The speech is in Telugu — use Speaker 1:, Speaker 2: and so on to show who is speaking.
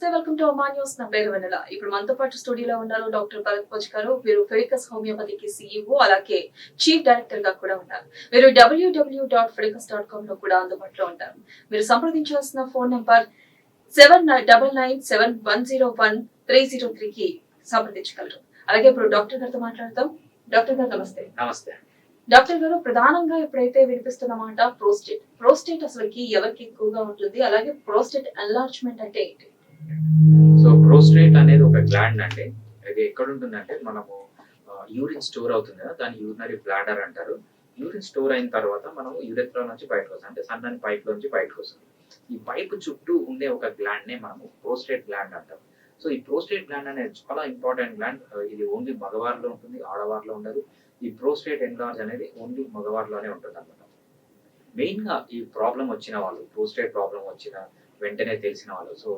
Speaker 1: నమస్తే, వెల్కమ్ టు అమ్మా న్యూస్. నా పేరు వెన్నెల. ఇప్పుడు మనతో పాటు స్టూడియోలో ఉన్నారు డాక్టర్ భరత్ భోజ్ గారు. వీరు ఫిడికస్ హోమియోపతికి CEO, అలాగే చీఫ్ డైరెక్టర్ గా కూడా ఉన్నారు. వీరు www.fidicus.com లో కూడా అందుబాటులో ఉంటారు. మీరు సంప్రదించాల్సిన ఫోన్ నంబర్ 7997101303 కి సంప్రదించగలరు. అలాగే ఇప్పుడు డాక్టర్ గారితో మాట్లాడతాం. డాక్టర్ గారు నమస్తే.
Speaker 2: నమస్తే.
Speaker 1: డాక్టర్ గారు, ప్రధానంగా ఎప్పుడైతే వినిపిస్తున్న మాట ప్రోస్టేట్ అసలుకి ఎవరికి ఎక్కువగా ఉంటుంది, అలాగే ప్రోస్టేట్ ఎన్లార్జ్మెంట్ అంటే ఏంటి?
Speaker 2: సో ప్రోస్టేట్ అనేది ఒక గ్లాండ్ అండి. ఇది ఎక్కడ ఉంటుందంటే మనము యూరిన్ స్టోర్ అవుతుంది కదా, దాన్ని యూరినరీ బ్లాడర్ అంటారు. యూరిన్ స్టోర్ అయిన తర్వాత మనము యూరెత్రా నుంచి బయటకు వస్తాం, అంటే సన్నని పైప్ లోంచి బయటకు వస్తుంది. ఈ పైప్ చుట్టూ ఉండే ఒక గ్లాండ్ నే మనము ప్రోస్టేట్ గ్లాండ్ అంటాం. సో ఈ ప్రోస్టేట్ గ్లాండ్ అనేది చాలా ఇంపార్టెంట్ గ్లాండ్. ఇది ఓన్లీ మగవారిలో ఉంటుంది, ఆడవారిలో ఉండదు. ఈ ప్రోస్టేట్ ఎన్లార్జ్ అనేది ఓన్లీ మగవారిలోనే ఉంటుంది అనమాట. మెయిన్ గా ఈ ప్రాబ్లం వచ్చిన వాళ్ళు, ప్రోస్టేట్ ప్రాబ్లం వచ్చిన వెంటనే తెలిసిన వాళ్ళు, సో